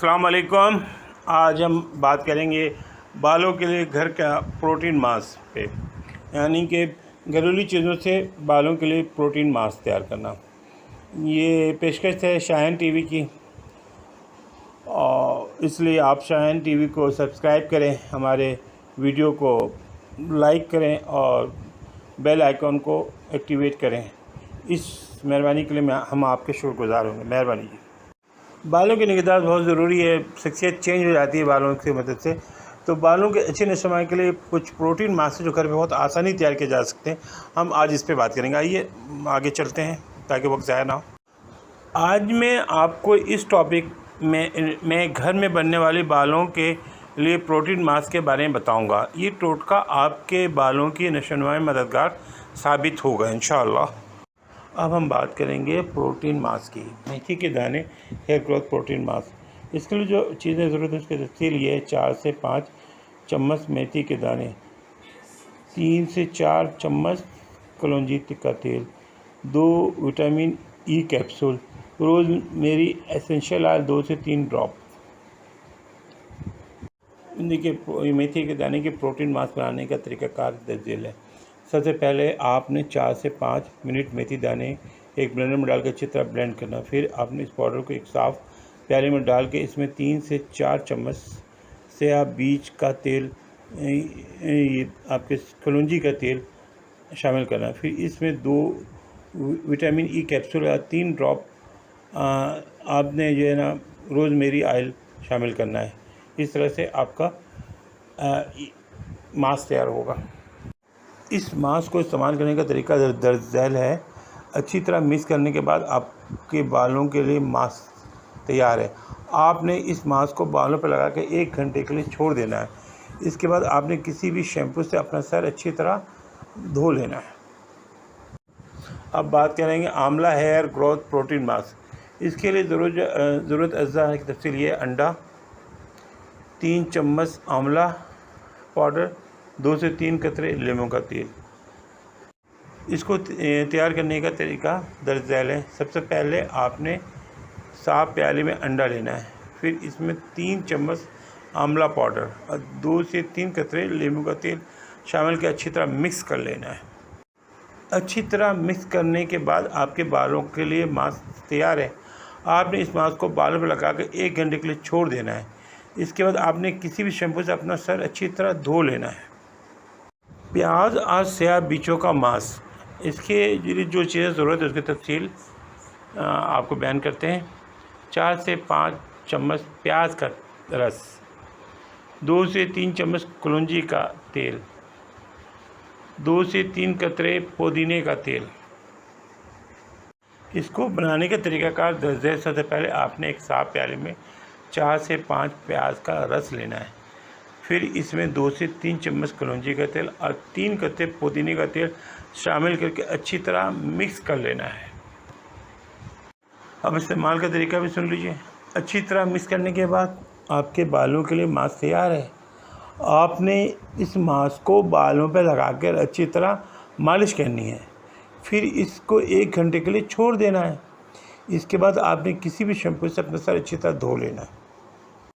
अस्सलाम वालेकुम। आज हम बात करेंगे बालों के लिए घर का प्रोटीन मास्क पे, यानी कि घरेलू चीज़ों से बालों के लिए प्रोटीन मास्क तैयार करना। ये पेशकश है शाहीन टीवी की, और इसलिए आप शाहीन टीवी को सब्सक्राइब करें, हमारे वीडियो को लाइक करें और बेल आइकॉन को एक्टिवेट करें। इस मेहरबानी के लिए हम आपके शुक्रगुज़ार होंगे। मेहरबानी जी। बालों की निगहदाश्त बहुत ज़रूरी है, शख्सियत चेंज हो जाती है बालों की मदद से। तो बालों के अच्छे नशोनुमा के लिए कुछ प्रोटीन मास्क जो घर में बहुत आसानी तैयार किए जा सकते हैं, हम आज इस पे बात करेंगे। आइए आगे चलते हैं ताकि वक्त ज़ाया ना हो। आज मैं आपको इस टॉपिक में घर में बनने वाली बालों के लिए प्रोटीन मास्क के बारे में बताऊंगा। ये टोटका आपके बालों की नशोनुमा में मददगार साबित होगा इंशाअल्लाह। अब हम बात करेंगे प्रोटीन मास्क की। मेथी के दाने हेयर ग्रोथ प्रोटीन मास्क। इसके लिए जो चीज़ें ज़रूरत है उसके तफसील ये है: 4 से 5 चम्मच मेथी के दाने, 3 से 4 चम्मच कलौंजी का तेल, 2 vitamin E capsule, rosemary essential oil 2 से 3 ड्रॉप। देखिए, मेथी के दाने के प्रोटीन मास्क बनाने का तरीक़ाकार दर्जेल है। सबसे पहले आपने 4 से 5 मिनट मेथी दाने एक ब्लेंडर में डाल के अच्छी तरह ब्लेंड करना। फिर आपने इस पाउडर को एक साफ़ प्याले में डाल के इसमें 3 से 4 चम्मच सोया बीज का तेल, आपके कलौंजी का तेल शामिल करना। फिर इसमें 2 विटामिन ई कैप्सूल या 3 ड्रॉप आपने जो है ना रोज़मेरी ऑयल शामिल करना है। इस तरह से आपका मास्क तैयार होगा। इस मास्क को इस्तेमाल करने का तरीका दर्ज झैल है। अच्छी तरह मिक्स करने के बाद आपके बालों के लिए मास्क तैयार है। आपने इस मास्क को बालों पर लगा के 1 घंटे के लिए छोड़ देना है। इसके बाद आपने किसी भी शैम्पू से अपना सर अच्छी तरह धो लेना है। अब बात करेंगे आंवला हेयर ग्रोथ प्रोटीन मास्क। इसके लिए ज़रूरत अज़्ज़ा की तफसील ये: अंडा, 3 चम्मच आंवला पाउडर, 2 से 3 कतरे लीमू का तेल। इसको तैयार करने का तरीका दर्ज झैल है। सबसे पहले आपने साफ प्याले में अंडा लेना है। फिर इसमें 3 चम्मच आंवला पाउडर और 2 से 3 कतरे लीमू का तेल शामिल कर अच्छी तरह मिक्स कर लेना है। अच्छी तरह मिक्स करने के बाद आपके बालों के लिए मास्क तैयार है। आपने इस मास्क को बालों पर लगा कर 1 घंटे के लिए छोड़ देना है। इसके बाद आपने किसी भी शैम्पू से अपना सर अच्छी तरह धो लेना है। प्याज और सोया बीजों का मास्क। इसके लिए जो चीज़ें ज़रूरत है उसकी तफसील आपको बयान करते हैं। 4 से 5 चम्मच प्याज का रस, 2 से 3 चम्मच कलौंजी का तेल, 2 से 3 कतरे पुदीने का तेल। इसको बनाने का तरीक़ाकार दर्ज है। सबसे पहले आपने एक साफ प्याले में 4 से 5 प्याज का रस लेना है। फिर इसमें 2 से 3 चम्मच कलौंजी का तेल और 3 कतरे पुदीने का तेल शामिल करके अच्छी तरह मिक्स कर लेना है। अब इस्तेमाल का तरीका भी सुन लीजिए। अच्छी तरह मिक्स करने के बाद आपके बालों के लिए मास्क तैयार है। आपने इस मास्क को बालों पर लगाकर अच्छी तरह मालिश करनी है। फिर इसको 1 घंटे के लिए छोड़ देना है। इसके बाद आपने किसी भी शैम्पू से अपना सर अच्छी तरह धो लेना है।